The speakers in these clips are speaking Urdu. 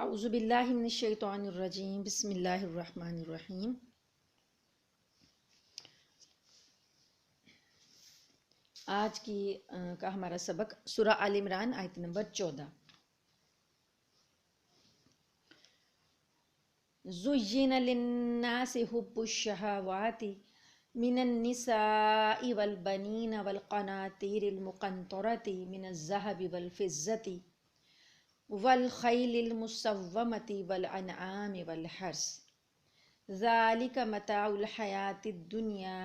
اعوذ باللہ من الشیطان الرجیم بسم اللہ الرحمن الرحیم۔ آج کا ہمارا سبق سورہ آل عمران آیت نمبر 14۔ زُيِّنَ لِلنَّاسِ حُبُّ الشَّهَوَاتِ مِنَ النِّسَاءِ وَالْبَنِينَ وَالْقَنَاطِيرِ الْمُقَنطَرَةِ مِنَ الذَّهَبِ وَالْفِضَّةِ وَالْخَيْلِ الْمُسَوَّمَةِ وَالْأَنْعَامِ وَالْحَرْثِ ذَلِكَ مَتَاعُ الْحَيَاةِ الدُّنْيَا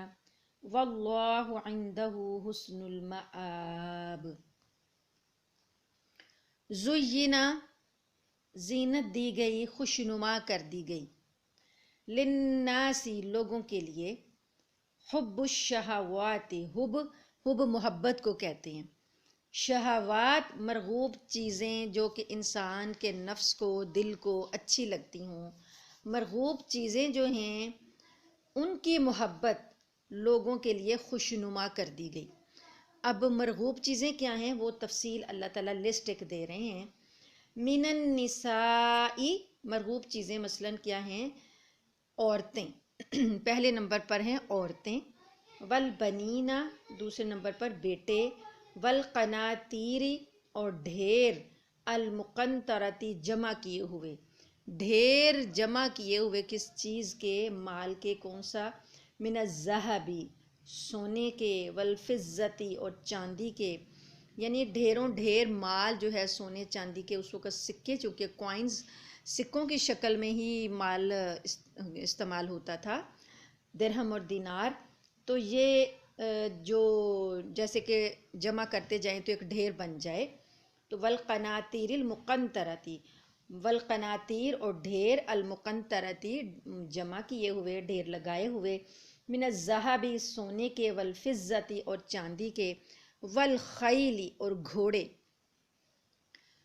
وَاللَّهُ عِندَهُ حُسْنُ الْمَآبِ۔ زُيِّنَ زینت دی گئی، خوشنما کر دی گئی، للناسی لوگوں کے لیے، حب الشہوات حب محبت کو کہتے ہیں، شہوات مرغوب چیزیں جو کہ انسان کے نفس کو دل کو اچھی لگتی ہوں، مرغوب چیزیں جو ہیں ان کی محبت لوگوں کے لیے خوشنما کر دی گئی۔ اب مرغوب چیزیں کیا ہیں وہ تفصیل اللہ تعالیٰ لسٹ ایک دے رہے ہیں۔ من النساء مرغوب چیزیں مثلاً کیا ہیں؟ عورتیں، پہلے نمبر پر ہیں عورتیں، والبنین دوسرے نمبر پر بیٹے، والقناطیر اور ڈھیر، المقنطرتی جمع کیے ہوئے، ڈھیر جمع کیے ہوئے کس چیز کے؟ مال کے۔ کون سا؟ من الذہبی سونے کے، والفضتی اور چاندی کے، یعنی ڈھیروں ڈھیر مال جو ہے سونے چاندی کے۔ اس وقت سکے چونکہ کوائنز سکوں کی شکل میں ہی مال استعمال ہوتا تھا، درہم اور دینار، تو یہ جو جیسے کہ جمع کرتے جائیں تو ایک ڈھیر بن جائے، تو والقناطیر المقنطرتی، والقناطیر اور ڈھیر، المقنطرتی جمع کیے ہوئے، ڈھیر لگائے ہوئے، من الذہبی سونے کے، والفضتی اور چاندی کے، والخیل اور گھوڑے۔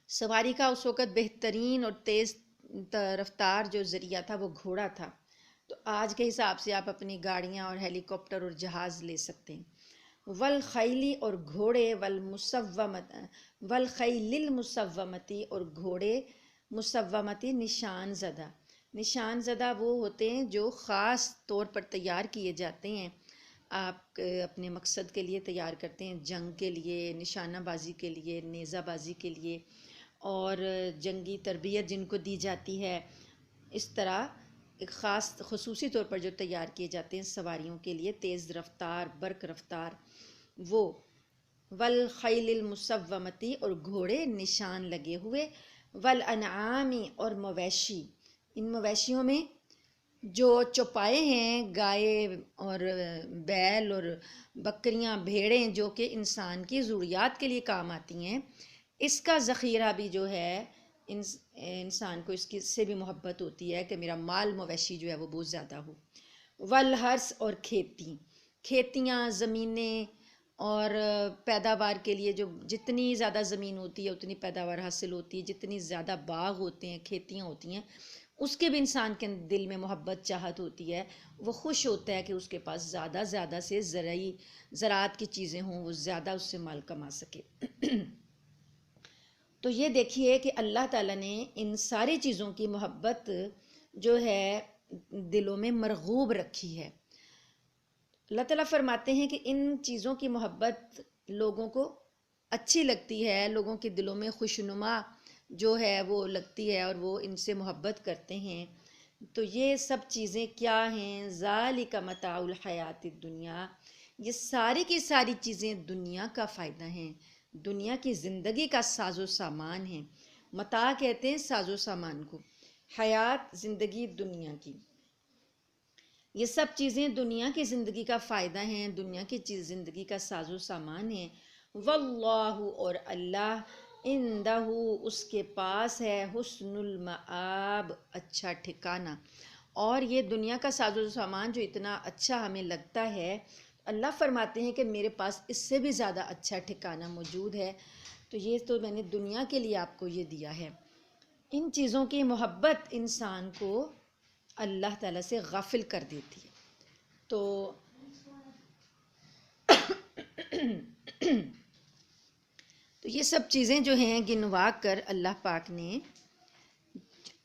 سواری کا اس وقت بہترین اور تیز رفتار جو ذریعہ تھا وہ گھوڑا تھا، تو آج کے حساب سے آپ اپنی گاڑیاں اور ہیلی کاپٹر اور جہاز لے سکتے ہیں۔ والخیل اور گھوڑے، والخیل المسومتی اور گھوڑے، مسومتی نشان زدہ، نشان زدہ وہ ہوتے ہیں جو خاص طور پر تیار کیے جاتے ہیں، آپ اپنے مقصد کے لیے تیار کرتے ہیں، جنگ کے لیے، نشانہ بازی کے لیے، نیزہ بازی کے لیے، اور جنگی تربیت جن کو دی جاتی ہے، اس طرح ایک خاص خصوصی طور پر جو تیار کیے جاتے ہیں سواریوں کے لیے، تیز رفتار، برق رفتار، وہ۔ والخیل المسومتی اور گھوڑے نشان لگے ہوئے، والانعامی اور مویشی، ان مویشیوں میں جو چوپائے ہیں، گائے اور بیل اور بکریاں، بھیڑیں، جو کہ انسان کی ضروریات کے لیے کام آتی ہیں، اس کا ذخیرہ بھی جو ہے انسان کو اس کی سے بھی محبت ہوتی ہے کہ میرا مال مویشی جو ہے وہ بہت زیادہ ہو۔ والحرث اور کھیتی، کھیتیاں، زمینیں، اور پیداوار کے لیے جو جتنی زیادہ زمین ہوتی ہے اتنی پیداوار حاصل ہوتی ہے، جتنی زیادہ باغ ہوتے ہیں، کھیتیاں ہوتی ہیں، اس کے بھی انسان کے دل میں محبت چاہت ہوتی ہے، وہ خوش ہوتا ہے کہ اس کے پاس زیادہ سے زراعت کی چیزیں ہوں، وہ زیادہ اس سے مال کما سکے۔ تو یہ دیکھیے کہ اللہ تعالیٰ نے ان ساری چیزوں کی محبت جو ہے دلوں میں مرغوب رکھی ہے۔ اللہ تعالیٰ فرماتے ہیں کہ ان چیزوں کی محبت لوگوں کو اچھی لگتی ہے، لوگوں کے دلوں میں خوشنما جو ہے وہ لگتی ہے اور وہ ان سے محبت کرتے ہیں۔ تو یہ سب چیزیں کیا ہیں؟ ذالک متاع الحیات الدنیا، یہ ساری کی ساری چیزیں دنیا کا فائدہ ہیں، دنیا کی زندگی کا ساز و سامان ہیں۔ متاع کہتے ہیں ساز و سامان کو، حیات زندگی دنیا کی، یہ سب چیزیں دنیا کی زندگی کا فائدہ ہیں، دنیا کی زندگی کا ساز و سامان ہیں۔ واللہ اور اللہ، عندہ اس کے پاس ہے، حسن المآب اچھا ٹھکانہ۔ اور یہ دنیا کا ساز و سامان جو اتنا اچھا ہمیں لگتا ہے، اللہ فرماتے ہیں کہ میرے پاس اس سے بھی زیادہ اچھا ٹھکانہ موجود ہے، تو یہ تو میں نے دنیا کے لیے آپ کو یہ دیا ہے۔ ان چیزوں کی محبت انسان کو اللہ تعالیٰ سے غافل کر دیتی ہے۔ تو یہ سب چیزیں جو ہیں گنوا کر اللہ پاک نے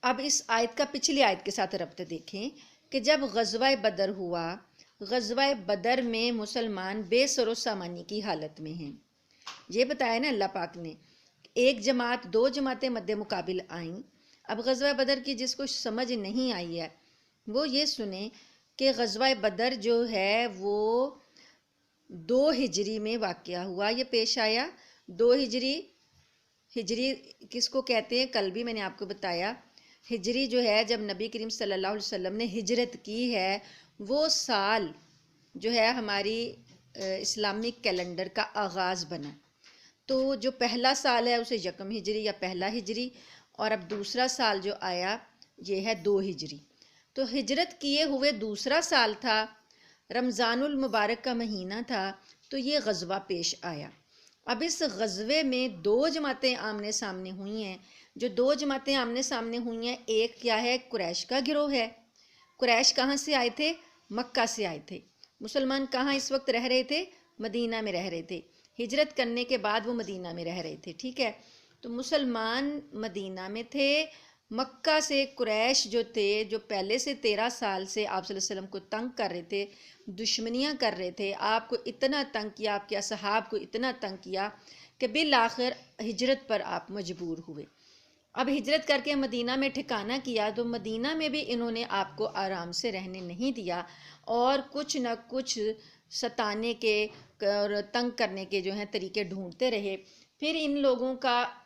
اب اس آیت کا پچھلی آیت کے ساتھ ربط دیکھیں کہ جب غزوہ بدر ہوا، غزوہ بدر میں مسلمان بے سر و سامانی کی حالت میں ہیں. یہ بتایا نا اللہ پاک نے، ایک جماعت، دو جماعتیں مد مقابل آئیں. اب غزوہ بدر کی جس کو سمجھ نہیں آئی ہے وہ یہ سنیں کہ غزوہ بدر جو ہے وہ 2 ہجری میں واقعہ ہوا، یہ پیش آیا. 2 ہجری، ہجری کس کو کہتے ہیں کل بھی میں نے آپ کو بتایا. ہجری جو ہے جب نبی کریم صلی اللہ علیہ وسلم نے ہجرت کی ہے، وہ سال جو ہے ہماری اسلامک کیلنڈر کا آغاز بنا. تو جو پہلا سال ہے اسے یکم ہجری یا پہلا ہجری، اور اب دوسرا سال جو آیا یہ ہے 2 ہجری. تو ہجرت کیے ہوئے دوسرا سال تھا، رمضان المبارک کا مہینہ تھا، تو یہ غزوہ پیش آیا. اب اس غزوے میں 2 جماعتیں آمنے سامنے ہوئی ہیں. جو 2 جماعتیں آمنے سامنے ہوئی ہیں، ایک کیا ہے؟ قریش کا گروہ ہے. قریش کہاں سے آئے تھے؟ مکہ سے آئے تھے. مسلمان کہاں اس وقت رہ رہے تھے؟ مدینہ میں رہ رہے تھے. ہجرت کرنے کے بعد وہ مدینہ میں رہ رہے تھے. ٹھیک ہے، تو مسلمان مدینہ میں تھے. مکہ سے قریش جو تھے، جو پہلے سے 13 سال سے آپ صلی اللہ علیہ وسلم کو تنگ کر رہے تھے، دشمنیاں کر رہے تھے، آپ کو اتنا تنگ کیا، آپ کے اصحاب کو اتنا تنگ کیا کہ بالآخر ہجرت پر آپ مجبور ہوئے. اب ہجرت کر کے مدینہ میں ٹھکانہ کیا، تو مدینہ میں بھی انہوں نے آپ کو آرام سے رہنے نہیں دیا، اور کچھ نہ کچھ ستانے کے اور تنگ کرنے کے جو ہیں طریقے ڈھونڈتے رہے. پھر ان لوگوں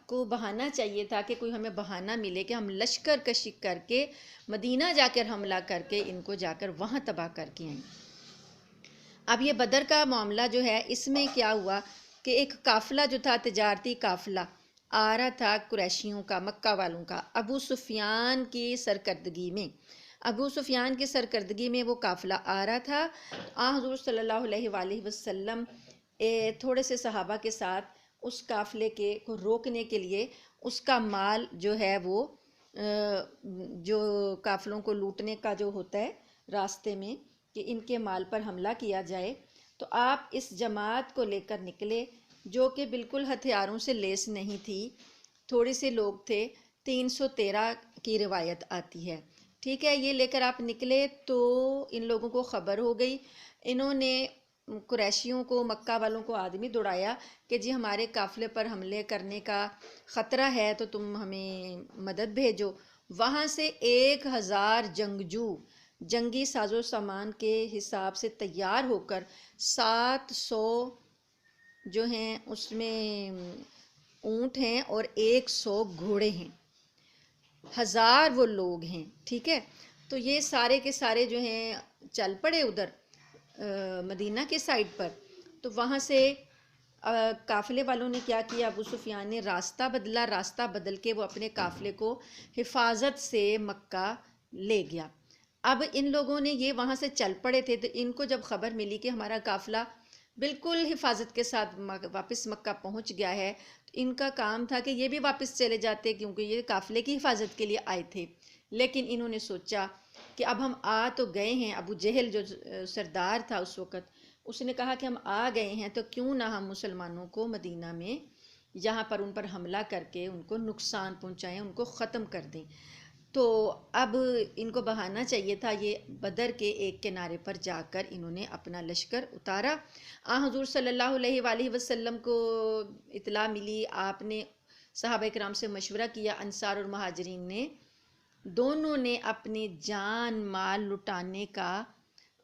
کو بہانہ چاہیے تھا کہ کوئی ہمیں بہانہ ملے کہ ہم لشکر کشی کر کے مدینہ جا کر حملہ کر کے ان کو جا کر وہاں تباہ کر کے آئیں. اب یہ بدر کا معاملہ جو ہے، اس میں کیا ہوا کہ ایک قافلہ جو تھا، تجارتی قافلہ آ رہا تھا قریشیوں کا، مکہ والوں کا، ابو سفیان کی سرکردگی میں. ابو سفیان کی سرکردگی میں وہ قافلہ آ رہا تھا. حضور صلی اللہ علیہ وآلہ وسلم تھوڑے سے صحابہ کے ساتھ اس قافلے کو روکنے کے لیے اس کا مال جو ہے وہ جو قافلوں کو لوٹنے کا جو ہوتا ہے راستے میں کہ ان کے مال پر حملہ کیا جائے، تو آپ اس جماعت کو لے کر نکلے جو کہ بالکل ہتھیاروں سے لیس نہیں تھی. تھوڑے سے لوگ تھے، 313 کی روایت آتی ہے. ٹھیک ہے، یہ لے کر آپ نکلے تو ان لوگوں کو خبر ہو گئی. انہوں نے قریشیوں کو، مکہ والوں کو آدمی دوڑایا کہ جی ہمارے قافلے پر حملے کرنے کا خطرہ ہے تو تم ہمیں مدد بھیجو. وہاں سے 1000 جنگجو جنگی ساز و سامان کے حساب سے تیار ہو کر 700 جو ہیں اس میں اونٹ ہیں اور 100 گھوڑے ہیں، 1000 وہ لوگ ہیں. ٹھیک ہے، تو یہ سارے کے سارے جو ہیں چل پڑے ادھر مدینہ کے سائڈ پر. تو وہاں سے قافلے والوں نے کیا کیا، ابو سفیان نے راستہ بدلا، راستہ بدل کے وہ اپنے قافلے کو حفاظت سے مکہ لے گیا. اب ان لوگوں نے یہ وہاں سے چل پڑے تھے، تو ان کو جب خبر ملی کہ ہمارا قافلہ بالکل حفاظت کے ساتھ واپس مکہ پہنچ گیا ہے، تو ان کا کام تھا کہ یہ بھی واپس چلے جاتے کیونکہ یہ قافلے کی حفاظت کے لیے آئے تھے. لیکن انہوں نے سوچا کہ اب ہم آ تو گئے ہیں، ابو جہل جو سردار تھا اس وقت، اس نے کہا کہ ہم آ گئے ہیں تو کیوں نہ ہم مسلمانوں کو مدینہ میں یہاں پر ان پر حملہ کر کے ان کو نقصان پہنچائیں، ان کو ختم کر دیں. تو اب ان کو بہانا چاہیے تھا. یہ بدر کے ایک کنارے پر جا کر انہوں نے اپنا لشکر اتارا. حضور صلی اللہ علیہ وآلہ وسلم کو اطلاع ملی، آپ نے صحابہ کرام سے مشورہ کیا، انصار اور مہاجرین نے دونوں نے اپنی جان مال لٹانے کا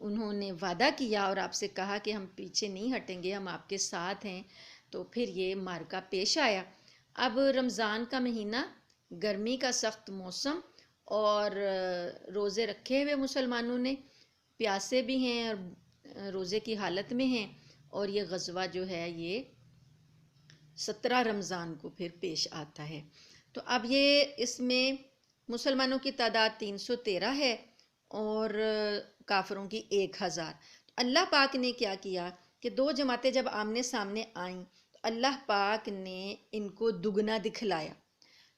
انہوں نے وعدہ کیا اور آپ سے کہا کہ ہم پیچھے نہیں ہٹیں گے، ہم آپ کے ساتھ ہیں. تو پھر یہ معرکہ پیش آیا. اب رمضان کا مہینہ، گرمی کا سخت موسم، اور روزے رکھے ہوئے مسلمانوں نے، پیاسے بھی ہیں اور روزے کی حالت میں ہیں. اور یہ غزوہ جو ہے یہ 17 رمضان کو پھر پیش آتا ہے. تو اب یہ اس میں مسلمانوں کی تعداد 313 ہے اور کافروں کی 1000. تو اللہ پاک نے کیا کیا کہ 2 جماعتیں جب آمنے سامنے آئیں تو اللہ پاک نے ان کو دگنا دکھلایا.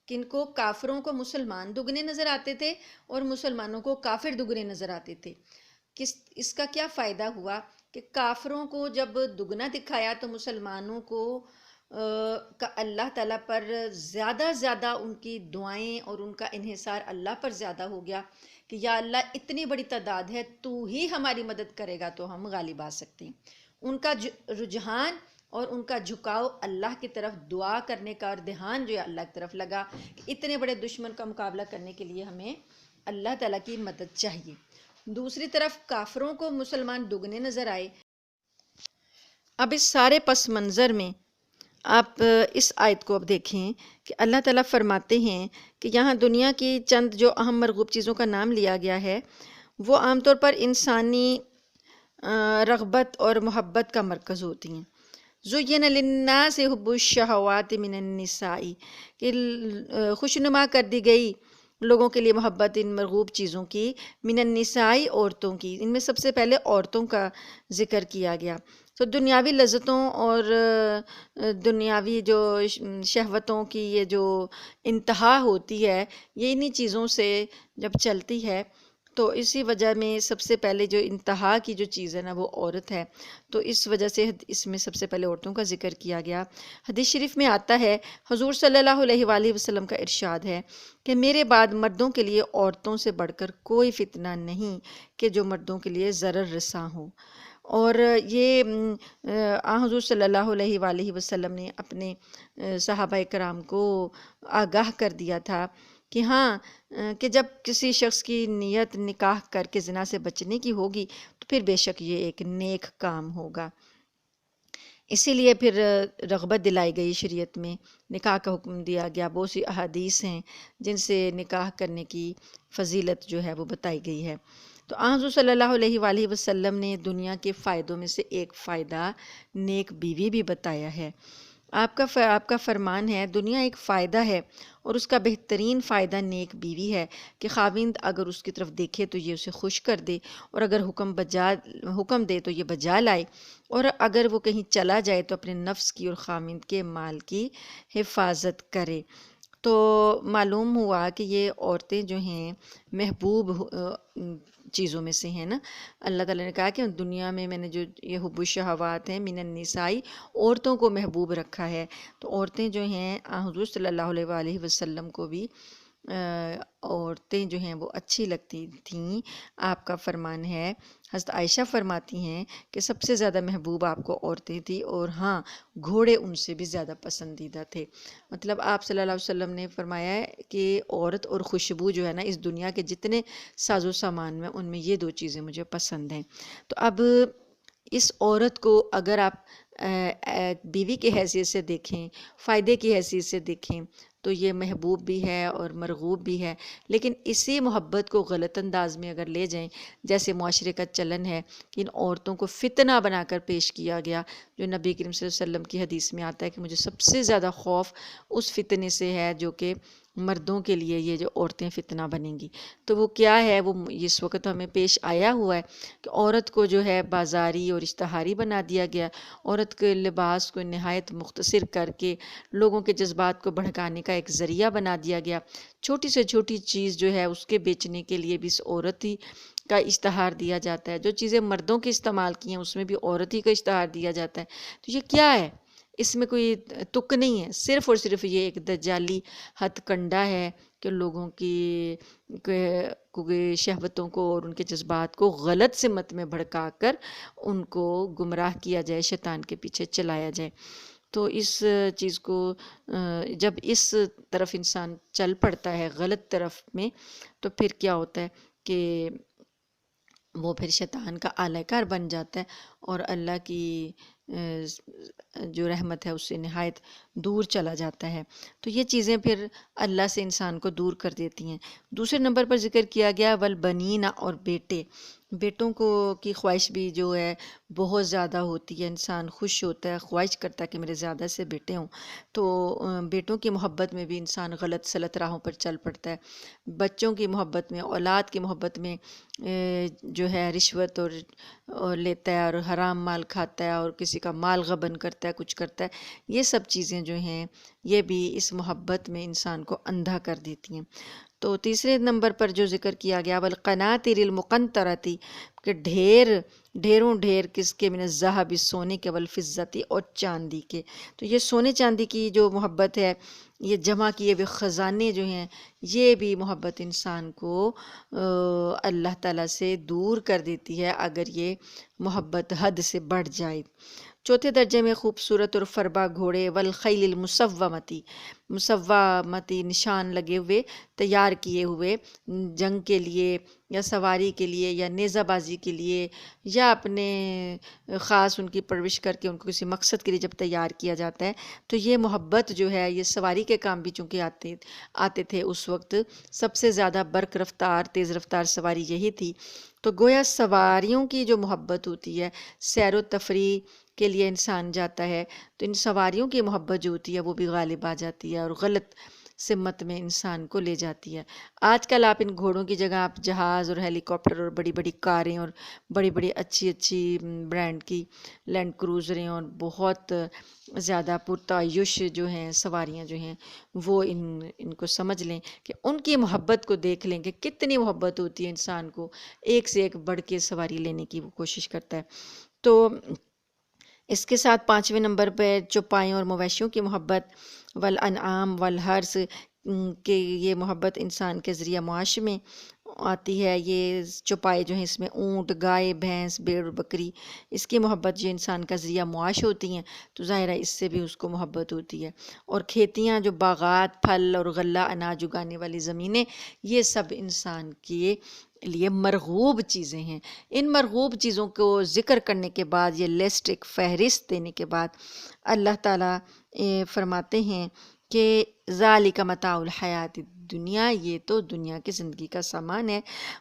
کن کو؟ کافروں کو مسلمان دگنے نظر آتے تھے اور مسلمانوں کو کافر دگنے نظر آتے تھے. اس کا کیا فائدہ ہوا کہ کافروں کو جب دگنا دکھایا تو مسلمانوں کو کا اللہ تعالیٰ پر زیادہ زیادہ ان کی دعائیں اور ان کا انحصار اللہ پر زیادہ ہو گیا کہ یا اللہ اتنی بڑی تعداد ہے، تو ہی ہماری مدد کرے گا تو ہم غالب آ سکتے ہیں۔ ان کا رجحان اور ان کا جھکاؤ اللہ کی طرف دعا کرنے کا اور دھیان جو ہے اللہ کی طرف لگا کہ اتنے بڑے دشمن کا مقابلہ کرنے کے لیے ہمیں اللہ تعالیٰ کی مدد چاہیے۔ دوسری طرف کافروں کو مسلمان دگنے نظر آئے۔ اب اس سارے پس منظر میں آپ اس آیت کو اب دیکھیں کہ اللہ تعالیٰ فرماتے ہیں کہ یہاں دنیا کی چند جو اہم مرغوب چیزوں کا نام لیا گیا ہے وہ عام طور پر انسانی رغبت اور محبت کا مرکز ہوتی ہیں۔ زُيِّنَ لِلنَّاسِ حُبُّ الشَّهَوَاتِ مِنَ النِّسَاءِ کہ خوشنما کر دی گئی لوگوں کے لیے محبت ان مرغوب چیزوں کی، من النساء عورتوں کی، ان میں سب سے پہلے عورتوں کا ذکر کیا گیا۔ تو دنیاوی لذتوں اور دنیاوی جو شہوتوں کی یہ جو انتہا ہوتی ہے یہ انہی چیزوں سے جب چلتی ہے تو اسی وجہ میں سب سے پہلے جو انتہا کی جو چیز ہے نا وہ عورت ہے، تو اس وجہ سے اس میں سب سے پہلے عورتوں کا ذکر کیا گیا۔ حدیث شریف میں آتا ہے، حضور صلی اللہ علیہ وآلہ وسلم کا ارشاد ہے کہ میرے بعد مردوں کے لیے عورتوں سے بڑھ کر کوئی فتنہ نہیں کہ جو مردوں کے لیے ضرر رساں ہو۔ اور یہ حضور صلی اللہ علیہ وآلہ وسلم نے اپنے صحابہ کرام کو آگاہ کر دیا تھا کہ ہاں کہ جب کسی شخص کی نیت نکاح کر کے زنا سے بچنے کی ہوگی تو پھر بے شک یہ ایک نیک کام ہوگا۔ اسی لیے پھر رغبت دلائی گئی شریعت میں، نکاح کا حکم دیا گیا۔ بہت سی احادیث ہیں جن سے نکاح کرنے کی فضیلت جو ہے وہ بتائی گئی ہے۔ تو حضور صلی اللہ علیہ وآلہ وسلم نے دنیا کے فائدوں میں سے ایک فائدہ نیک بیوی بھی بتایا ہے۔ آپ کا فرمان ہے دنیا ایک فائدہ ہے اور اس کا بہترین فائدہ نیک بیوی ہے کہ خاوند اگر اس کی طرف دیکھے تو یہ اسے خوش کر دے، اور اگر حکم دے تو یہ بجا لائے، اور اگر وہ کہیں چلا جائے تو اپنے نفس کی اور خاوند کے مال کی حفاظت کرے۔ تو معلوم ہوا کہ یہ عورتیں جو ہیں محبوب چیزوں میں سے ہیں نا۔ اللہ تعالیٰ نے کہا کہ دنیا میں میں نے جو یہ حب الشہوات ہیں من النساء، عورتوں کو محبوب رکھا ہے۔ تو عورتیں جو ہیں حضور صلی اللہ علیہ وآلہ وسلم کو بھی عورتیں جو ہیں وہ اچھی لگتی تھیں۔ آپ کا فرمان ہے، حضرت عائشہ فرماتی ہیں کہ سب سے زیادہ محبوب آپ کو عورتیں تھیں، اور ہاں گھوڑے ان سے بھی زیادہ پسندیدہ تھے۔ مطلب آپ صلی اللہ علیہ وسلم نے فرمایا ہے کہ عورت اور خوشبو جو ہے نا اس دنیا کے جتنے ساز و سامان میں ان میں یہ دو چیزیں مجھے پسند ہیں۔ تو اب اس عورت کو اگر آپ بیوی کی حیثیت سے دیکھیں، فائدے کی حیثیت سے دیکھیں تو یہ محبوب بھی ہے اور مرغوب بھی ہے، لیکن اسی محبت کو غلط انداز میں اگر لے جائیں، جیسے معاشرے کا چلن ہے کہ ان عورتوں کو فتنہ بنا کر پیش کیا گیا، جو نبی کریم صلی اللہ علیہ وسلم کی حدیث میں آتا ہے کہ مجھے سب سے زیادہ خوف اس فتنے سے ہے جو کہ مردوں کے لیے یہ جو عورتیں فتنہ بنیں گی۔ تو وہ کیا ہے؟ وہ اس وقت ہمیں پیش آیا ہوا ہے کہ عورت کو جو ہے بازاری اور اشتہاری بنا دیا گیا، عورت کے لباس کو نہایت مختصر کر کے لوگوں کے جذبات کو بھڑکانے کا ایک ذریعہ بنا دیا گیا۔ چھوٹی سے چھوٹی چیز جو ہے اس کے بیچنے کے لیے بھی اس عورت ہی کا اشتہار دیا جاتا ہے، جو چیزیں مردوں کے استعمال کی ہیں اس میں بھی عورت ہی کا اشتہار دیا جاتا ہے۔ تو یہ کیا ہے؟ اس میں کوئی تک نہیں ہے، صرف اور صرف یہ ایک دجالی ہتھ کنڈا ہے کہ لوگوں کی شہوتوں کو اور ان کے جذبات کو غلط سمت میں بھڑکا کر ان کو گمراہ کیا جائے، شیطان کے پیچھے چلایا جائے۔ تو اس چیز کو جب اس طرف انسان چل پڑتا ہے غلط طرف میں تو پھر کیا ہوتا ہے کہ وہ پھر شیطان کا اعلی کار بن جاتا ہے اور اللہ کی جو رحمت ہے اس سے نہایت دور چلا جاتا ہے۔ تو یہ چیزیں پھر اللہ سے انسان کو دور کر دیتی ہیں۔ دوسرے نمبر پر ذکر کیا گیا والبنین، اور بیٹے، بیٹوں کو کی خواہش بھی جو ہے بہت زیادہ ہوتی ہے، انسان خوش ہوتا ہے، خواہش کرتا ہے کہ میرے زیادہ سے بیٹے ہوں۔ تو بیٹوں کی محبت میں بھی انسان غلط سلط راہوں پر چل پڑتا ہے۔ بچوں کی محبت میں، اولاد کی محبت میں جو ہے رشوت اور لیتا ہے اور حرام مال کھاتا ہے اور کسی کا مال غبن کرتا ہے، کچھ کرتا ہے۔ یہ سب چیزیں جو ہیں یہ بھی اس محبت میں انسان کو اندھا کر دیتی ہیں۔ تو تیسرے نمبر پر جو ذکر کیا گیا والقناطر المقنطرۃ کہ ڈھیر ڈھیروں ڈھیر کس کے؟ من الذہب، سونے کے، والفضة اور چاندی کے۔ تو یہ سونے چاندی کی جو محبت ہے، یہ جمع کیے ہوئے خزانے جو ہیں، یہ بھی محبت انسان کو اللہ تعالیٰ سے دور کر دیتی ہے اگر یہ محبت حد سے بڑھ جائے۔ چوتھے درجے میں خوبصورت اور فربا گھوڑے، والخیل المسومتی، مسومتی نشان لگے ہوئے، تیار کیے ہوئے، جنگ کے لیے یا سواری کے لیے یا نیزہ بازی کے لیے، یا اپنے خاص ان کی پرورش کر کے ان کو کسی مقصد کے لیے جب تیار کیا جاتا ہے، تو یہ محبت جو ہے، یہ سواری کے کام بھی چونکہ آتے تھے اس وقت، سب سے زیادہ برق رفتار، تیز رفتار سواری یہی تھی۔ تو گویا سواریوں کی جو محبت ہوتی ہے، سیر و تفریح کے لیے انسان جاتا ہے، تو ان سواریوں کی محبت جو ہوتی ہے وہ بھی غالب آ جاتی ہے اور غلط سمت میں انسان کو لے جاتی ہے۔ آج کل آپ ان گھوڑوں کی جگہ آپ جہاز اور ہیلی کاپٹر اور بڑی بڑی کاریں اور بڑی بڑی اچھی برانڈ کی لینڈ کروزریں اور بہت زیادہ پرتعیش جو ہیں سواریاں جو ہیں، وہ ان کو سمجھ لیں کہ ان کی محبت کو دیکھ لیں کہ کتنی محبت ہوتی ہے انسان کو، ایک سے ایک بڑھ کے سواری لینے کی وہ کوشش کرتا ہے۔ تو اس کے ساتھ 5ویں نمبر پہ چوپایوں اور مویشیوں کی محبت، والانعام والحرث، کہ یہ محبت انسان کے ذریعہ معاش میں آتی ہے۔ یہ چوپائے جو ہیں اس میں اونٹ، گائے، بھینس، بھیڑ اور بکری، اس کی محبت جو انسان کا ذریعہ معاش ہوتی ہیں، تو ظاہر ہے اس سے بھی اس کو محبت ہوتی ہے۔ اور کھیتیاں جو باغات، پھل اور غلہ اناج اگانے والی زمینیں، یہ سب انسان کے لیے مرغوب چیزیں ہیں۔ ان مرغوب چیزوں کو ذکر کرنے کے بعد، یہ لسٹ ایک فہرست دینے کے بعد، اللہ تعالیٰ فرماتے ہیں کہ ذالک متاع الحیات الدنیا، یہ تو دنیا کی زندگی کا سامان ہے،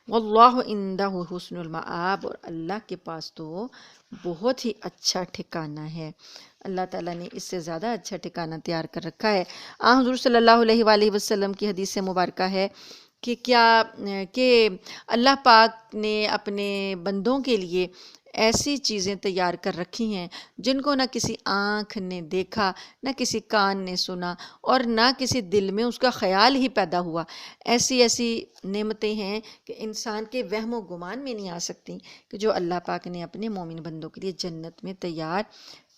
واللہ عندہ حسن المآب، اور اللہ کے پاس تو بہت ہی اچھا ٹھکانہ ہے۔ اللہ تعالیٰ نے اس سے زیادہ اچھا ٹھکانہ تیار کر رکھا ہے۔ حضور صلی اللہ علیہ وآلہ وسلم کی حدیث مبارکہ ہے کہ اللہ پاک نے اپنے بندوں کے لیے ایسی چیزیں تیار کر رکھی ہیں جن کو نہ کسی آنکھ نے دیکھا، نہ کسی کان نے سنا، اور نہ کسی دل میں اس کا خیال ہی پیدا ہوا۔ ایسی نعمتیں ہیں کہ انسان کے وہم و گمان میں نہیں آ سکتی، کہ جو اللہ پاک نے اپنے مومن بندوں کے لیے جنت میں تیار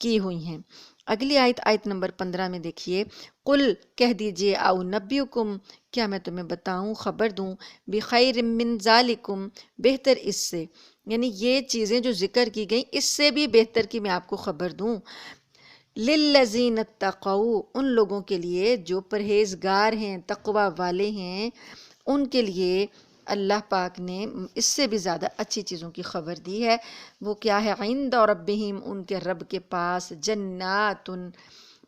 کی ہوئی ہیں۔ اگلی آیت نمبر 15 میں دیکھیے، قل کہہ دیجئے، او نبیکم، کیا میں تمہیں بتاؤں، خبر دوں، بخیر من ذالکم، بہتر اس سے، یعنی یہ چیزیں جو ذکر کی گئیں اس سے بھی بہتر کی میں آپ کو خبر دوں، للذین اتقوا، ان لوگوں کے لیے جو پرہیزگار ہیں، تقوی والے ہیں، ان کے لیے اللہ پاک نے اس سے بھی زیادہ اچھی چیزوں کی خبر دی ہے۔ وہ کیا ہے؟ عند ربہم، ان کے رب کے پاس، جنات،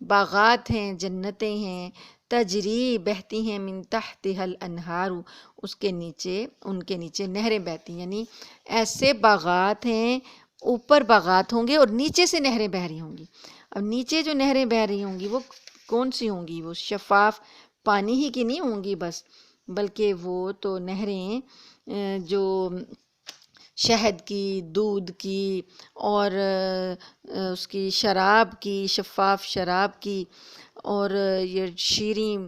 باغات ہیں، جنتیں ہیں، تجری، بہتی ہیں، من تحتها الانہار، اس کے نیچے، ان کے نیچے نہریں بہتی ہیں، یعنی ایسے باغات ہیں، اوپر باغات ہوں گے اور نیچے سے نہریں بہہ رہی ہوں گی۔ اب نیچے جو نہریں بہہ رہی ہوں گی وہ کون سی ہوں گی؟ وہ شفاف پانی ہی کی نہیں ہوں گی بس، بلکہ وہ تو نہریں جو شہد کی، دودھ کی، اور اس کی شراب کی، شفاف شراب کی، اور یہ شیریں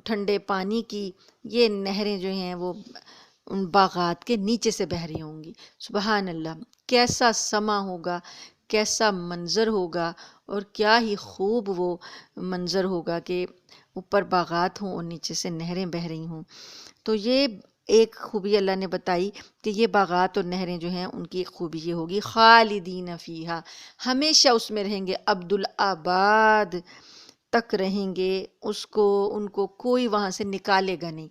ٹھنڈے پانی کی، یہ نہریں جو ہیں وہ ان باغات کے نیچے سے بہہ رہی ہوں گی۔ سبحان اللہ، کیسا سما ہوگا، کیسا منظر ہوگا، اور کیا ہی خوب وہ منظر ہوگا کہ اوپر باغات ہوں اور نیچے سے نہریں بہہ رہی ہوں۔ تو یہ ایک خوبی اللہ نے بتائی کہ یہ باغات اور نہریں جو ہیں ان کی ایک خوبی یہ ہوگی، خالدین فیہا، ہمیشہ اس میں رہیں گے، ابدالآباد تک رہیں گے، ان کو کوئی وہاں سے نکالے گا نہیں۔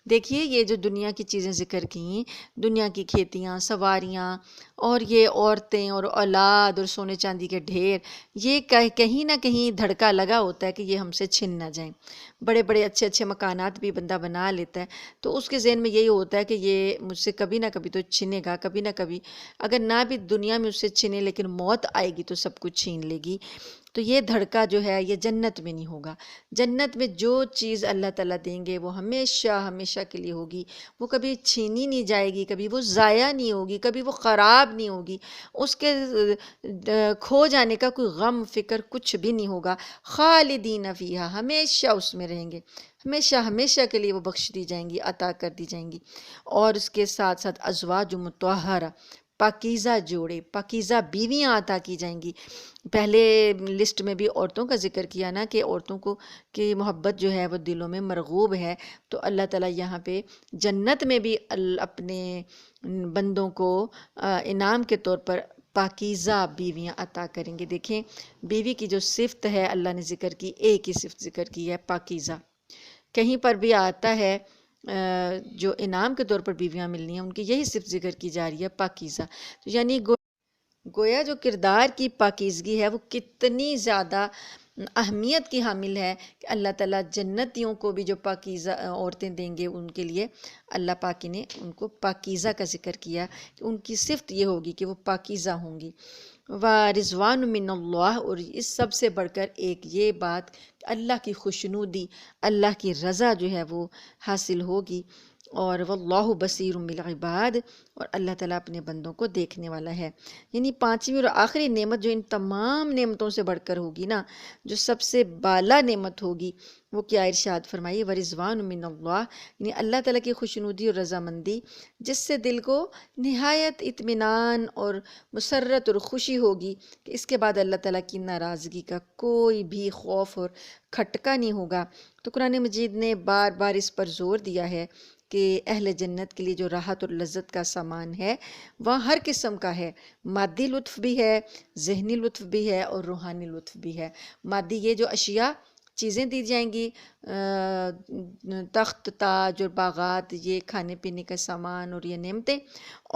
دیکھیے یہ جو دنیا کی چیزیں ذکر کیں، دنیا کی کھیتیاں، سواریاں، اور یہ عورتیں اور اولاد اور سونے چاندی کے ڈھیر، یہ کہیں نہ کہیں دھڑکا لگا ہوتا ہے کہ یہ ہم سے چھن نہ جائیں۔ بڑے بڑے اچھے اچھے مکانات بھی بندہ بنا لیتا ہے تو اس کے ذہن میں یہی ہوتا ہے کہ یہ مجھ سے کبھی نہ کبھی تو چھنے گا، کبھی نہ کبھی، اگر نہ بھی دنیا میں اس سے چھنے لیکن موت آئے گی تو سب کچھ چھین لے گی۔ تو یہ دھڑکا جو ہے یہ جنت میں نہیں ہوگا۔ جنت میں جو چیز اللہ تعالیٰ دیں گے وہ ہمیشہ ہمیشہ کے لیے ہوگی، وہ کبھی چھینی نہیں جائے گی، کبھی وہ ضائع نہیں ہوگی، کبھی وہ خراب نہیں ہوگی، اس کے کھو جانے کا کوئی غم فکر کچھ بھی نہیں ہوگا۔ خالدین فیہا، ہمیشہ اس میں رہیں گے، ہمیشہ ہمیشہ کے لیے وہ بخش دی جائیں گی، عطا کر دی جائیں گی۔ اور اس کے ساتھ ساتھ ازواج مطہرہ، پاکیزہ جوڑے، پاکیزہ بیویاں عطا کی جائیں گی۔ پہلے لسٹ میں بھی عورتوں کا ذکر کیا نا کہ عورتوں کو کی محبت جو ہے وہ دلوں میں مرغوب ہے، تو اللہ تعالیٰ یہاں پہ جنت میں بھی اپنے بندوں کو انعام کے طور پر پاکیزہ بیویاں عطا کریں گے۔ دیکھیں بیوی کی جو صفت ہے اللہ نے ذکر کی، ایک ہی صفت ذکر کی ہے پاکیزہ، کہیں پر بھی آتا ہے جو انعام کے طور پر بیویاں ملنی ہیں ان کی یہی صفت ذکر کی جا رہی ہے پاکیزہ، تو یعنی گویا جو کردار کی پاکیزگی ہے وہ کتنی زیادہ اہمیت کی حامل ہے کہ اللہ تعالیٰ جنتیوں کو بھی جو پاکیزہ عورتیں دیں گے ان کے لیے اللہ پاک نے ان کو پاکیزہ کا ذکر کیا کہ ان کی صفت یہ ہوگی کہ وہ پاکیزہ ہوں گی۔ وَرِضْوَانٌ مِّنَ اللَّهِ، اور اس سب سے بڑھ کر ایک یہ بات کہ اللہ کی خوشنودی، اللہ کی رضا جو ہے وہ حاصل ہوگی، اور واللہ بصیر بالعباد، اور اللہ تعالیٰ اپنے بندوں کو دیکھنے والا ہے۔ یعنی پانچویں اور آخری نعمت جو ان تمام نعمتوں سے بڑھ کر ہوگی نا، جو سب سے بالا نعمت ہوگی، وہ کیا ارشاد فرمائی، ورضوان من اللہ، یعنی اللہ تعالیٰ کی خوشنودی اور رضامندی، جس سے دل کو نہایت اطمینان اور مسرت اور خوشی ہوگی کہ اس کے بعد اللہ تعالیٰ کی ناراضگی کا کوئی بھی خوف اور کھٹکا نہیں ہوگا۔ تو قرآن مجید نے بار بار اس پر زور دیا ہے کہ اہل جنت کے لیے جو راحت اور لذت کا سامان ہے وہاں ہر قسم کا ہے، مادی لطف بھی ہے، ذہنی لطف بھی ہے، اور روحانی لطف بھی ہے۔ مادی یہ جو اشیاء چیزیں دی جائیں گی، تخت تاج اور باغات، یہ کھانے پینے کا سامان اور یہ نعمتیں،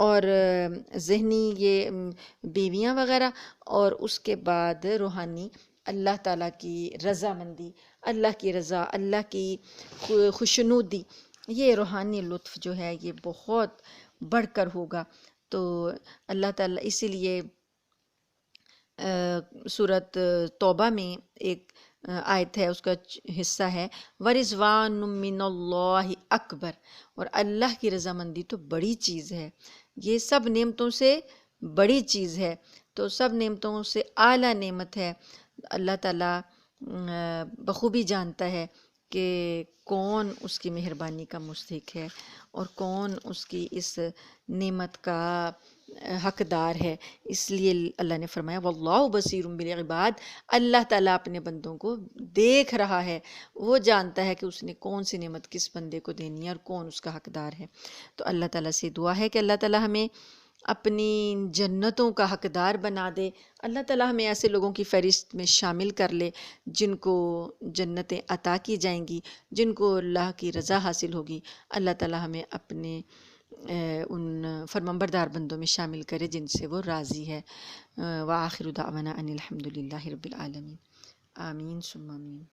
اور ذہنی یہ بیویاں وغیرہ، اور اس کے بعد روحانی اللہ تعالیٰ کی رضامندی، اللہ کی رضا، اللہ کی خوشنودی، یہ روحانی لطف جو ہے یہ بہت بڑھ کر ہوگا۔ تو اللہ تعالیٰ اسی لیے سورۃ توبہ میں ایک آیت ہے، اس کا حصہ ہے وَرِضْوَانٌ مِّنَ اللَّهِ اکبر، اور اللہ کی رضامندی تو بڑی چیز ہے، یہ سب نعمتوں سے بڑی چیز ہے، تو سب نعمتوں سے اعلیٰ نعمت ہے۔ اللہ تعالیٰ بخوبی جانتا ہے کہ کون اس کی مہربانی کا مستحق ہے اور کون اس کی اس نعمت کا حقدار ہے، اس لیے اللہ نے فرمایا واللہ بصیر بالعباد، اللہ تعالیٰ اپنے بندوں کو دیکھ رہا ہے، وہ جانتا ہے کہ اس نے کون سی نعمت کس بندے کو دینی ہے اور کون اس کا حقدار ہے۔ تو اللہ تعالیٰ سے دعا ہے کہ اللہ تعالیٰ ہمیں اپنی جنتوں کا حقدار بنا دے، اللہ تعالیٰ ہمیں ایسے لوگوں کی فہرست میں شامل کر لے جن کو جنتیں عطا کی جائیں گی، جن کو اللہ کی رضا حاصل ہوگی۔ اللہ تعالیٰ ہمیں اپنے ان فرمانبردار بندوں میں شامل کرے جن سے وہ راضی ہے۔ وآخر دعوانا ان الحمد للہ رب العالمین، آمین ثم آمین۔